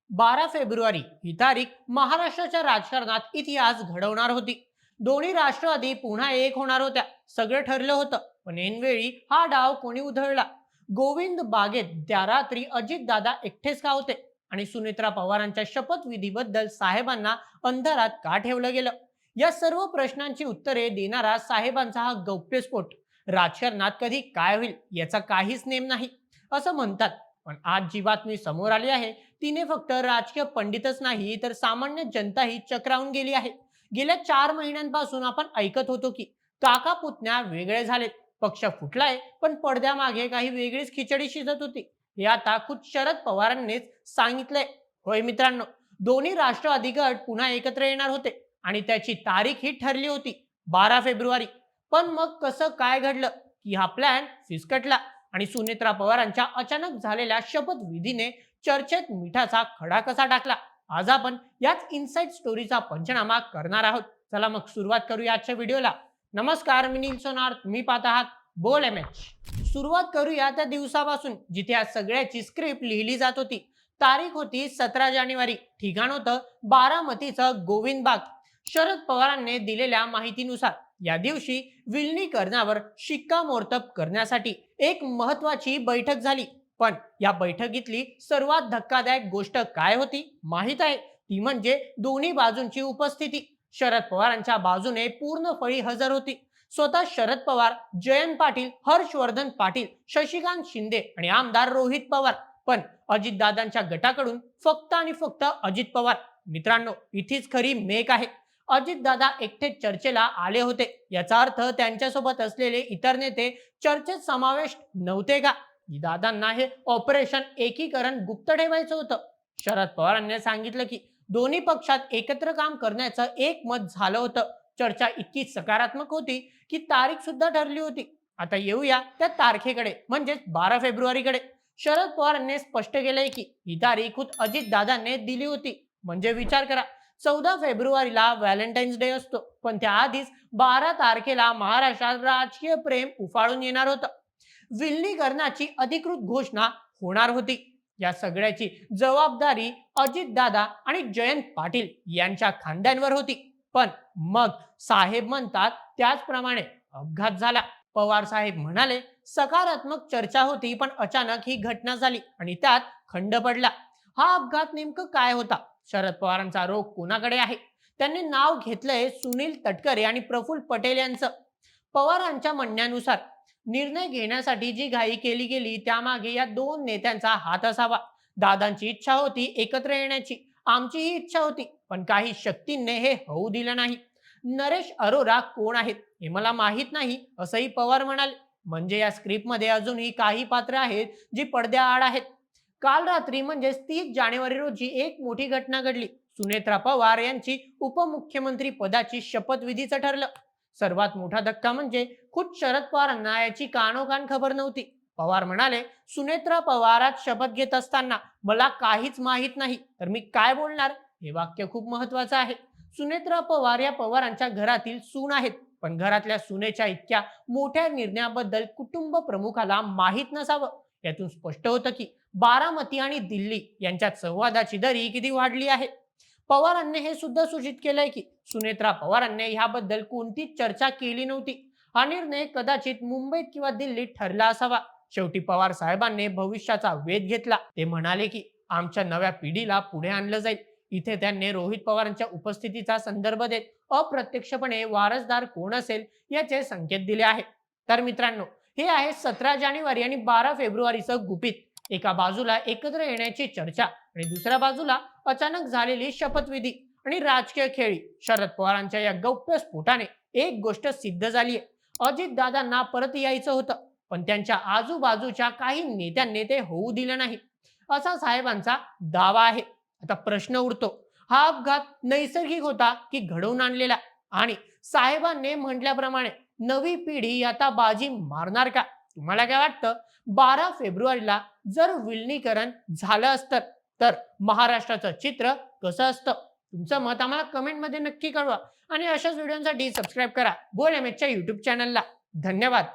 12 February ही तारीख महाराष्ट्राच्या राजकारणात इतिहास घडवणार होती। दोन्ही राष्ट्रवादी पुन्हा एक होणार होत्या, सगळं ठरलं होतं। पण ऐनवेळी हा डाव कोणी उधळला? गोविंद बागेत त्या रात्री अजितदादा एकटेच का होते? आणि सुनेत्रा पवारांच्या शपथविधीबद्दल साहेबांना अंधारात का ठेवलं गेलं? या सर्व प्रश्नांची उत्तरे देणारा साहेबांचा हा गौप्यस्फोट राजकारणात कधी काय होईल याचा काहीच नेम नाही असं म्हणतात। पण आज जी बातमी समोर आली आहे तिने फक्त राजकीय पंडितच नाही तर सामान्य जनताही चक्रावून गेली आहे। गेल्या 4 महिन्यांपासून आपण ऐकत होतो की काका पुतण्या वेगळे झालेत, पक्ष फुटलाय, पण पडद्यामागे काही वेगळीच खिचडी शिजत होती। हे आता खुद शरद पवारांनीच सांगितलंय। होय मित्रांनो, दोन्ही राष्ट्रवादी गट पुन्हा एकत्र येणार होते आणि त्याची तारीख ही ठरली होती 12 फेब्रुवारी। पण मग कसं काय घडलं की हा प्लॅन फिसकटला आणि सुनेत्रा पवारांच्या अचानक झालेल्या शपथविधीने चर्चेत मिठाचा खडा कसा टाकला? आज आपण याच इनसाइड स्टोरीचा पंचनामा करणार आहोत। चला मग सुरुवात करूया आजच्या व्हिडिओला। नमस्कार, मी नील सोनार, तुम्ही पाहत आहात बोल एमएच। सुरुवात करूया त्या दिवसापासून जिथे या सगळ्याची स्क्रिप्ट लिहिली जात होती। तारीख होती 17 जानेवारी, ठिकाण होतं बारामतीचं गोविंद बाग। शरद पवारांनी दिलेल्या माहितीनुसार या दिवशी विलिनीकरणावर शिक्कामोर्तब करण्यासाठी एक महत्वाची बैठक झाली। पण या बैठकीतली सर्वात धक्कादायक गोष्ट काय होती माहित आहे? ती म्हणजे दोन्ही बाजूंची उपस्थिती। शरद पवारांच्या बाजूने पूर्ण फळी हजर होती। स्वतः शरद पवार, जयंत पाटील, हर्षवर्धन पाटील, शशिकांत शिंदे आणि आमदार रोहित पवार। पण अजितदादांच्या गटाकडून फक्त आणि फक्त अजित पवार। मित्रांनो, इथेच खरी मेक आहे। अजितदादा एकटे चर्चेला आले होते, याचा अर्थ त्यांच्यासोबत असलेले इतर नेते चर्चेत समावेश नव्हते का? दादांना हे ऑपरेशन एकीकरण गुप्त ठेवायचं होतं। शरद पवारांनी सांगितलं की दोन्ही पक्षात एकत्र काम करण्याचं एकमत झालं होतं। चर्चा इतकी सकारात्मक होती की तारीख सुद्धा ठरली होती। आता येऊया त्या तारखेकडे, म्हणजे 12 फेब्रुवारीकडे। शरद पवारांनी स्पष्ट केलंय की ही तारीख खुद अजितदादांनी दिली होती। म्हणजे विचार करा, 14 फेब्रुवारीला व्हॅलेंटाईन्स डे असतो, पण त्याआधीच 12 तारखेला महाराष्ट्रात राजकीय प्रेम उफाळून येणार होतं। विलिनीकरणाची अधिकृत घोषणा होणार होती। या सगळ्याची जबाबदारी अजितदादा आणि जयंत पाटील यांच्या खांद्यांवर होती। पण मग साहेब म्हणतात त्याचप्रमाणे अपघात झाला। पवार साहेब म्हणाले सकारात्मक चर्चा होती, पण अचानक ही घटना झाली आणि त्यात खंड पडला। हा अपघात नेमकं काय होता? शरद पवारांचा रोख कोणाकडे आहे? त्यांनी नाव घेतलंय सुनील तटकरे आणि प्रफुल्ल पटेल यांचं। पवारांच्या म्हणण्यानुसार निर्णय घेण्यासाठी जी घाई केली गेली त्यामागे या दोन नेत्यांचा हात असावा। दादांची इच्छा होती एकत्र येण्याची, आमचीही इच्छा होती, पण काही शक्तींनी हे होऊ दिलं नाही। नरेश अरोरा कोण आहेत हे मला माहित नाही असंही पवार म्हणाले। म्हणजे या स्क्रिप्टमध्ये अजूनही काही पात्र आहेत जी पडद्याआड आहेत। काल रात्री म्हणजे 30 जानेवारी रोजी एक मोठी घटना घडली। सुनेत्रा पवार यांची उपमुख्यमंत्री पदाची शपथविधीचं ठरलं। सर्वात मोठा धक्का म्हणजे खुद शरद पवारांना याची कानोकान खबर नव्हती। पवार म्हणाले सुनेत्रा पवार आज शपथ घेत असताना मला काहीच माहित नाही तर मी काय बोलणार? हे वाक्य खूप महत्वाचं आहे। सुनेत्रा पवार या पवारांच्या घरातील सून आहेत, पण घरातल्या सुनेच्या इतक्या मोठ्या निर्णयाबद्दल कुटुंब प्रमुखाला माहित नसावं। यातून स्पष्ट होतं की बारामती आणि दिल्ली यांच्यात संवादाची दरी किती वाढली आहे। पवारांनी हे सुद्धा सूचित केलंय की सुनेत्रा पवारांनी याबद्दल कोणतीच चर्चा केली नव्हती। हा निर्णय कदाचित मुंबईत किंवा दिल्लीत ठरला असावा। शेवटी पवार साहेबांनी भविष्याचा वेध घेतला। ते म्हणाले की आमच्या नव्या पिढीला पुढे आणलं जाईल। इथे त्यांनी रोहित पवारांच्या उपस्थितीचा संदर्भ देत अप्रत्यक्षपणे वारसदार कोण असेल याचे संकेत दिले आहेत। तर मित्रांनो, हे आहे 17 जानेवारी आणि 12 फेब्रुवारीचं गुपित। एका बाजूला एकत्र येण्याची चर्चा आणि दुसऱ्या बाजूला अचानक झालेली शपथविधी आणि राजकीय खेळी। शरद पवारांच्या या गौप्य स्फोटाने एक गोष्ट सिद्ध झाली आहे, अजितदादांना परत यायचं होतं, पण त्यांच्या आजूबाजूच्या काही नेत्यांनी ते होऊ दिलं नाही असा साहेबांचा दावा आहे। आता प्रश्न उरतो, हा अपघात नैसर्गिक होता की घडवून आणलेला? आणि साहेबांनी म्हटल्याप्रमाणे नवी पिढी आता बाजी मारणार का? तुम्हाला काय वाटतं? 12 फेब्रुवारीला जर विलिनीकरण झालं असतं तर महाराष्ट्राचं चित्र कसं असतं? तुमचं मत आम्हाला कमेंटमध्ये नक्की कळवा आणि अशाच व्हिडिओसाठी सबस्क्राईब करा बोल एमएचच्या यूट्यूब चॅनलला। धन्यवाद।